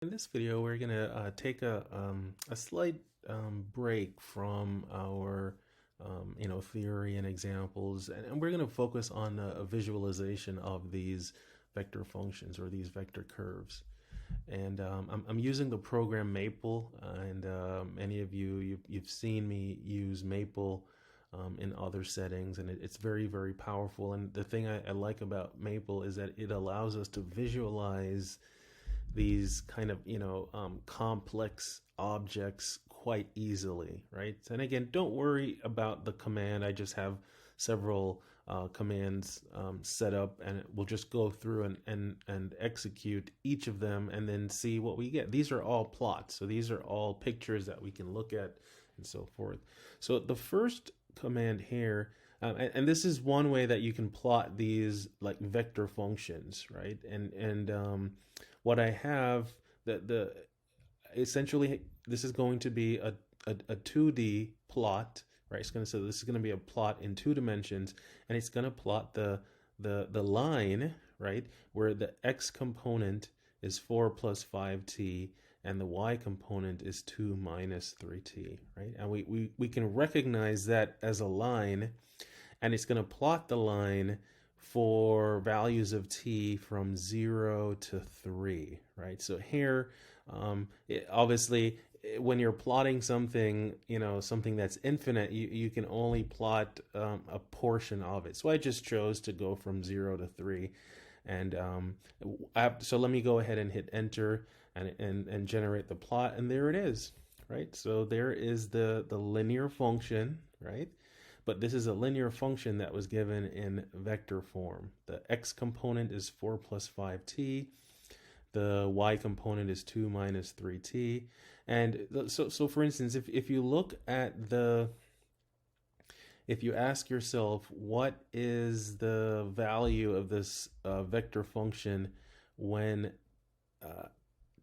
In this video, we're going to take a slight break from our theory and examples, and we're going to focus on a visualization of these vector functions or these vector curves. And I'm using the program Maple, and many of you've seen me use Maple in other settings, and it's very, very powerful. And the thing I like about Maple is that it allows us to visualize these kind of complex objects quite easily, right? And again, don't worry about the command. I just have several commands set up, and we'll just go through and execute each of them and then see what we get. These are all plots, so these are all pictures that we can look at and so forth. So the first command here, and this is one way that you can plot these like vector functions, right? And what I have, the essentially this is going to be a 2D plot, right? So this is going to be a plot in 2 dimensions, and it's going to plot the line, right, where the x component is 4 plus 5t and the y component is 2 minus 3t, right? And we can recognize that as a line, and it's going to plot the line for values of t from 0 to 3, right? So here, obviously, when you're plotting something, something that's infinite, you can only plot a portion of it. So I just chose to go from 0 to 3. And so let me go ahead and hit enter and generate the plot. And there it is, right? So there is the linear function, right? But this is a linear function that was given in vector form. The x component is 4 plus 5t. The y component is 2 minus 3t. And so for instance, if you look at if you ask yourself, what is the value of this vector function when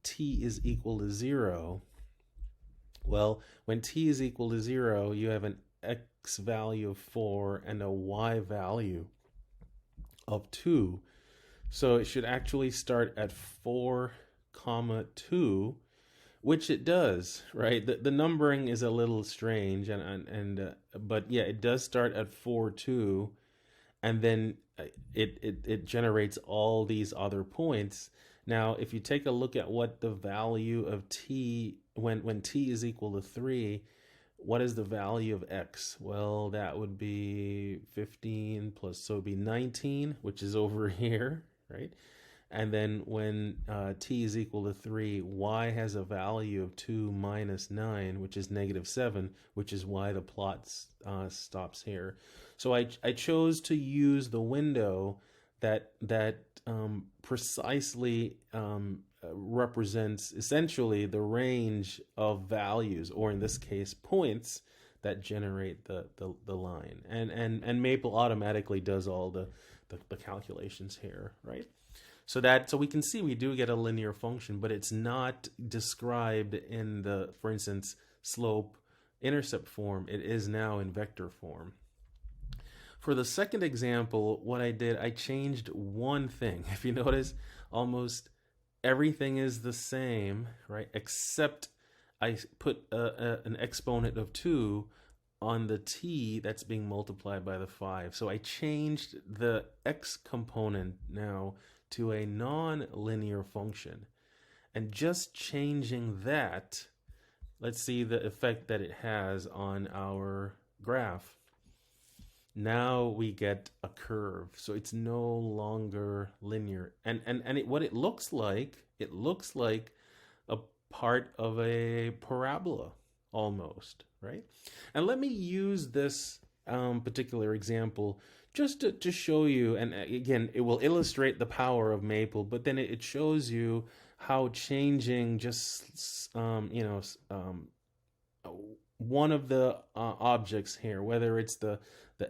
t is equal to 0? Well, when t is equal to 0, you have an x value of 4 and a y value of 2. So it should actually start at 4 comma 2, which it does, right? The numbering is a little strange, but yeah, it does start at 4 2, and then it generates all these other points. Now, if you take a look at what the value of t when t is equal to 3, what is the value of x? Well, that would be 15 plus, so it would be 19, which is over here, right? And then when t is equal to 3, y has a value of 2 minus 9, which is negative 7, which is why the plot stops here. So I chose to use the window that precisely represents essentially the range of values, or in this case points, that generate the line, and Maple automatically does all the calculations here, right? So we can see we do get a linear function, but it's not described in the, for instance, slope intercept form. It is now in vector form. For the second example, what I did, I changed one thing. If you notice, almost everything is the same, right? Except I put an exponent of 2 on the t that's being multiplied by the 5. So I changed the x component now to a non-linear function. And just changing that, let's see the effect that it has on our graph. Now we get a curve, so it's no longer linear. And what it looks like a part of a parabola almost, right? And let me use this particular example just to show you, and again, it will illustrate the power of Maple, but then it shows you how changing just one of the objects here, whether it's the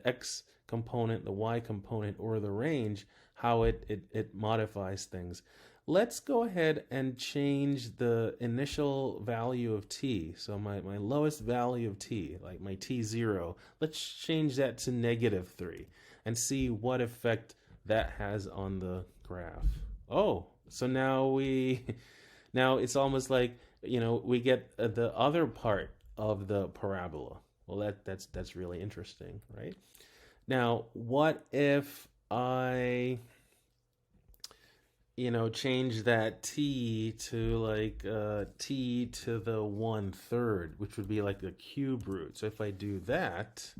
x component, the y component, or the range, how it modifies things. Let's go ahead and change the initial value of t. So my lowest value of t, like my t0, let's change that to negative 3 and see what effect that has on the graph. Oh, so now Now it's almost like, we get the other part of the parabola. Well, that's really interesting, right? Now, what if I, change that t to like t to the 1/3, which would be like a cube root. So if I do that,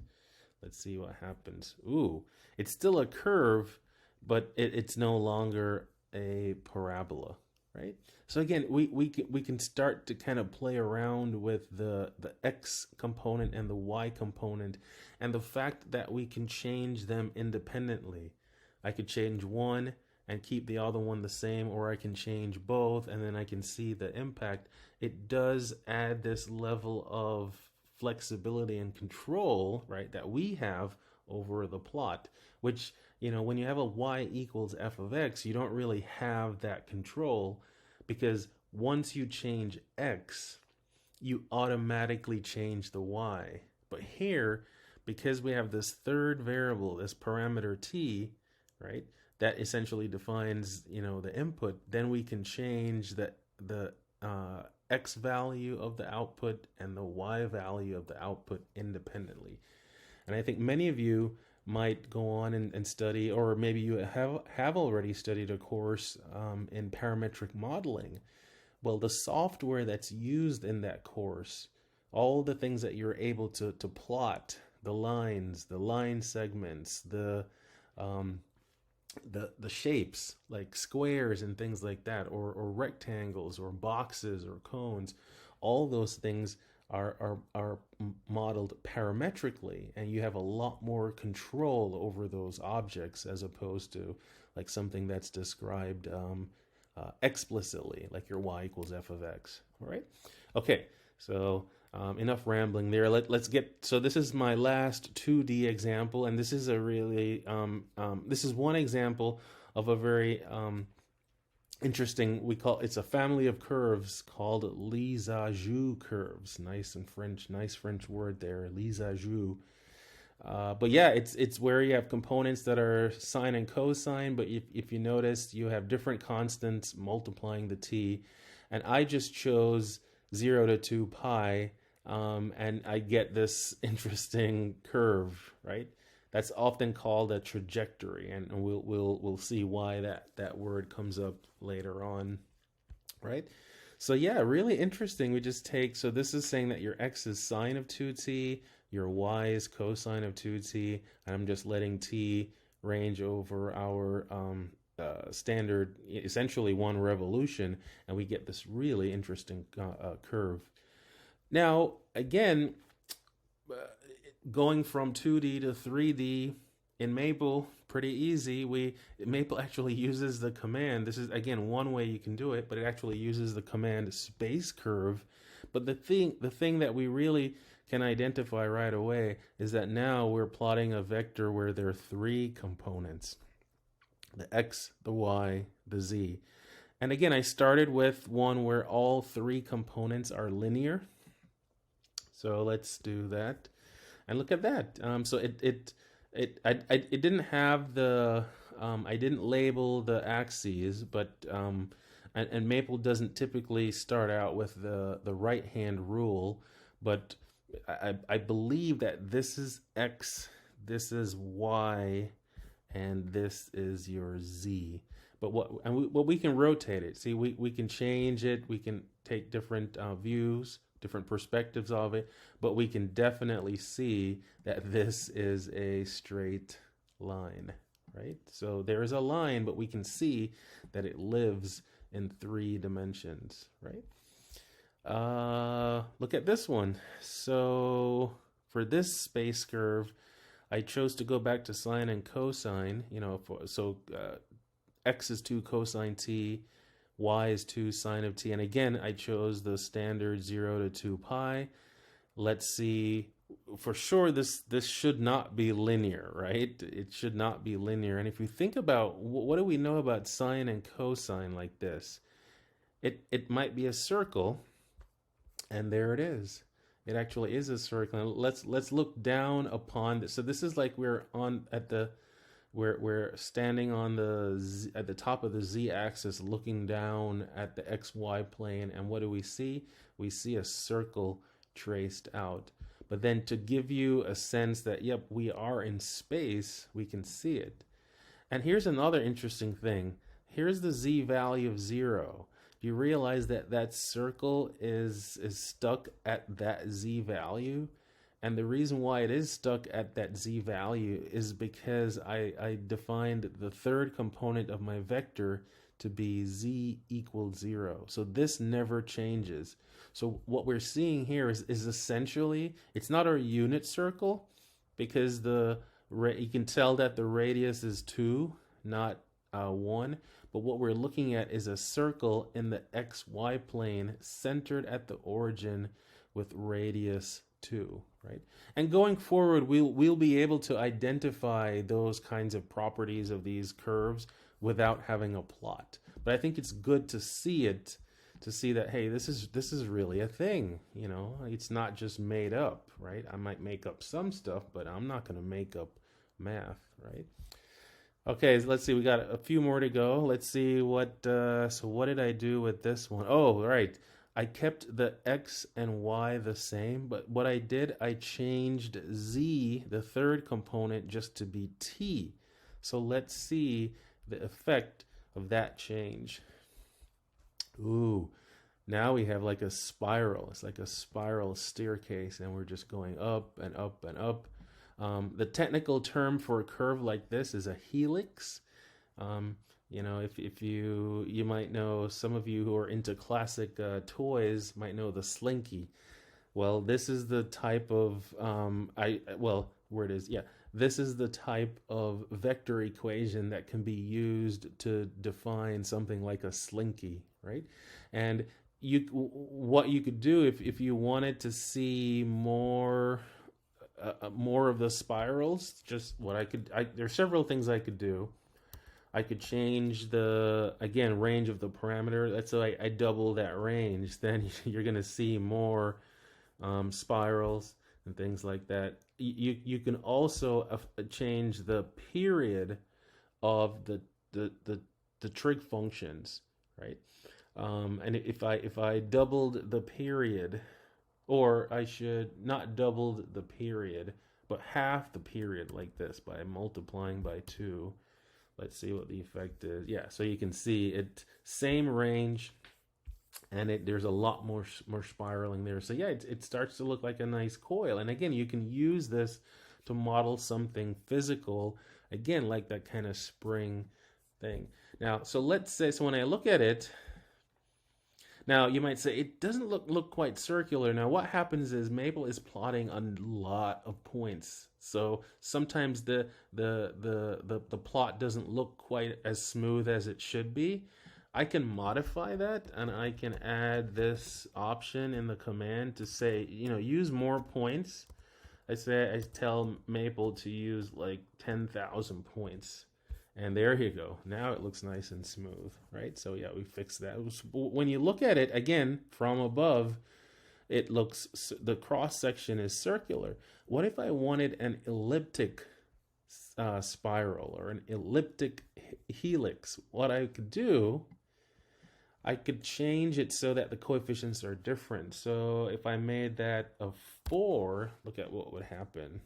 let's see what happens. Ooh, it's still a curve, but it's no longer a parabola, right? So again, we can start to kind of play around with the x component and the y component, and the fact that we can change them independently. I could change one and keep the other one the same, or I can change both and then I can see the impact. It does add this level of flexibility and control, right, that we have over the plot, which, when you have a y equals f of x, you don't really have that control, because once you change x, you automatically change the y. But here, because we have this third variable, this parameter t, right, that essentially defines, the input, then we can change the x value of the output and the y value of the output independently. And I think many of you might go on and study, or maybe you have already studied a course in parametric modeling. Well, the software that's used in that course, all the things that you're able to plot, the lines, the line segments, the shapes like squares and things like that, or rectangles or boxes or cones, all those things are modeled parametrically, and you have a lot more control over those objects as opposed to like something that's described explicitly, like your y equals f of x. All right. Okay. So enough rambling there. Let's get, so this is my last 2D example, and this is a really, this is one example of a very interesting, it's a family of curves called Lissajous curves. Nice French word there, Lissajous. But yeah, it's where you have components that are sine and cosine, but if you notice, you have different constants multiplying the t, and I just chose 0 to 2 pi, and I get this interesting curve, right? That's often called a trajectory, and we'll see why that word comes up later on, right? So yeah, really interesting. We just take, so this is saying that your x is sine of 2t, your y is cosine of 2t, and I'm just letting t range over our standard, essentially one revolution, and we get this really interesting curve. Now, again, going from 2D to 3D in Maple, pretty easy. Maple actually uses the command. This is, again, one way you can do it, but it actually uses the command space curve. But the thing that we really can identify right away is that now we're plotting a vector where there are 3 components: the x, the y, the z. And again, I started with one where all 3 components are linear. So let's do that. And look at that. So it didn't have the, I didn't label the axes, but and Maple doesn't typically start out with the right hand rule, but I believe that this is x, this is y, and this is your z. But what we can rotate it. See, we can change it. We can take different views, different perspectives of it, but we can definitely see that this is a straight line, right? So there is a line, but we can see that it lives in 3 dimensions, right? Look at this one. So for this space curve, I chose to go back to sine and cosine, x is 2 cosine t, y is 2 sine of t, and again, I chose the standard 0 to 2 pi. Let's see, for sure, this should not be linear, right? It should not be linear. And if you think about, what do we know about sine and cosine like this? It might be a circle, and there it is. It actually is a circle. And let's look down upon this. So this is like we're on at the we're standing on at the top of the z-axis, looking down at the xy plane, and what do we see? We see a circle traced out. But then to give you a sense that, yep, we are in space, we can see it. And here's another interesting thing. Here's the z value of 0. Do you realize that that circle is stuck at that z value? And the reason why it is stuck at that z value is because I defined the third component of my vector to be z equals 0. So this never changes. So what we're seeing here is essentially, it's not our unit circle, because you can tell that the radius is 2, not 1. But what we're looking at is a circle in the xy plane centered at the origin with radius 2, right? And going forward, we'll be able to identify those kinds of properties of these curves without having a plot. But I think it's good to see it, to see that, hey, this is really a thing, you know? It's not just made up, right? I might make up some stuff, but I'm not going to make up math, right? Okay, so let's see. We got a few more to go. Let's see what. So what did I do with this one? Oh, right. I kept the x and y the same, but what I did, I changed z, the third component, just to be t. So let's see the effect of that change. Ooh, now we have like a spiral. It's like a spiral staircase, and we're just going up and up and up. The technical term for a curve like this is a helix. You know, if you might know, some of you who are into classic toys might know the Slinky. Well, this is the type of where it is, yeah. This is the type of vector equation that can be used to define something like a slinky, right? And what you could do if you wanted to see more of the spirals, just there's several things I could do. I could change the, again, range of the parameter. Let's say I double that range, then you're going to see more spirals and things like that. You can also change the period of the trig functions, right? And if I doubled the period, or I should not doubled the period, but half the period like this by multiplying by 2. Let's see what the effect is. Yeah, so you can see it, same range, and there's a lot more spiraling there. So yeah, it starts to look like a nice coil. And again, you can use this to model something physical, again, like that kind of spring thing. Now, so let's say, so when I look at it, now you might say it doesn't look quite circular. Now what happens is Maple is plotting a lot of points. So sometimes the plot doesn't look quite as smooth as it should be. I can modify that, and I can add this option in the command to say, you know, use more points. I tell Maple to use like 10,000 points. And there you go. Now it looks nice and smooth, right? So yeah, we fixed that. When you look at it, again, from above, it looks, the cross section is circular. What if I wanted an elliptic spiral or an elliptic helix? What I could do, I could change it so that the coefficients are different. So if I made that a 4, look at what would happen.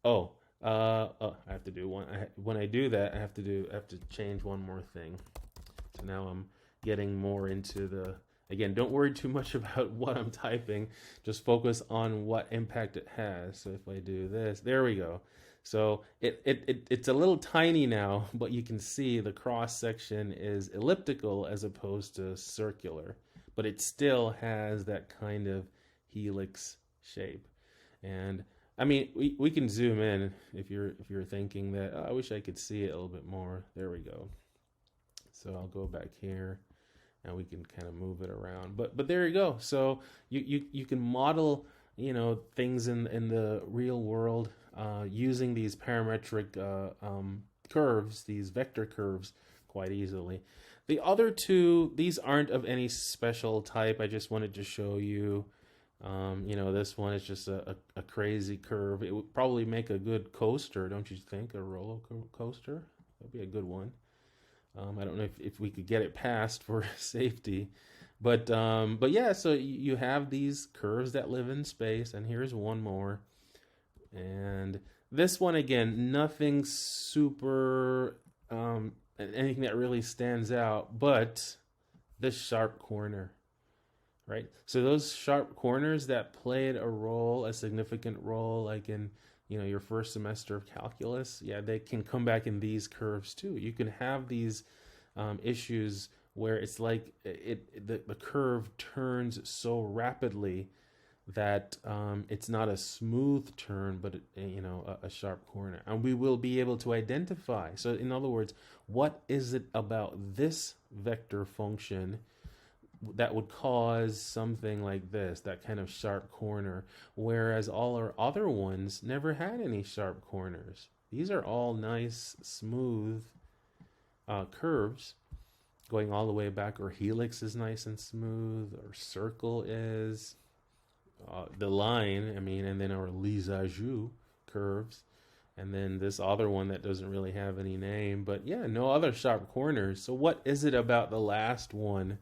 I have to do one. When I do that, I have to change one more thing. So now I'm getting more into the, again, don't worry too much about what I'm typing. Just focus on what impact it has. So if I do this, there we go. So it's a little tiny now, but you can see the cross section is elliptical as opposed to circular, but it still has that kind of helix shape. And I mean, we can zoom in if you're thinking that, oh, I wish I could see it a little bit more. There we go. So I'll go back here, and we can kind of move it around. But there you go. So you can model, you know, things in the real world using these parametric curves, these vector curves, quite easily. The other two, these aren't of any special type. I just wanted to show you This one is just a crazy curve. It would probably make a good coaster, don't you think? A roller coaster? That'd be a good one. I don't know if we could get it passed for safety, but yeah. So you have these curves that live in space, and here's one more. And this one again, nothing super, anything that really stands out, but this sharp corner, right? So those sharp corners that played a significant role, like in your first semester of calculus, yeah, they can come back in these curves too. You can have these issues where it's like the curve turns so rapidly that it's not a smooth turn, but a sharp corner, and we will be able to identify. So, in other words, what is it about this vector function that would cause something like this, that kind of sharp corner, whereas all our other ones never had any sharp corners? These are all nice, smooth curves going all the way back. Or helix is nice and smooth, or circle is. The line, and then our Lissajous curves, and then this other one that doesn't really have any name, but yeah, no other sharp corners. So what is it about the last one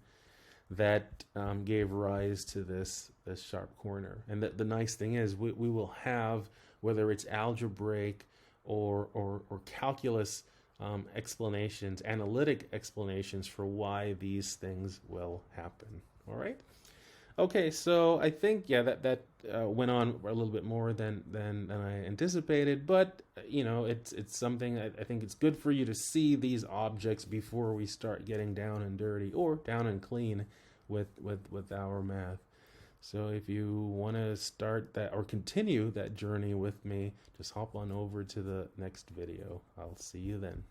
that gave rise to this sharp corner? And the nice thing is we will have, whether it's algebraic or calculus explanations, analytic explanations for why these things will happen. All right. Okay, so I think that went on a little bit more than I anticipated, but it's something I think it's good for you to see these objects before we start getting down and dirty or down and clean with our math. So if you want to start that or continue that journey with me, just hop on over to the next video. I'll see you then.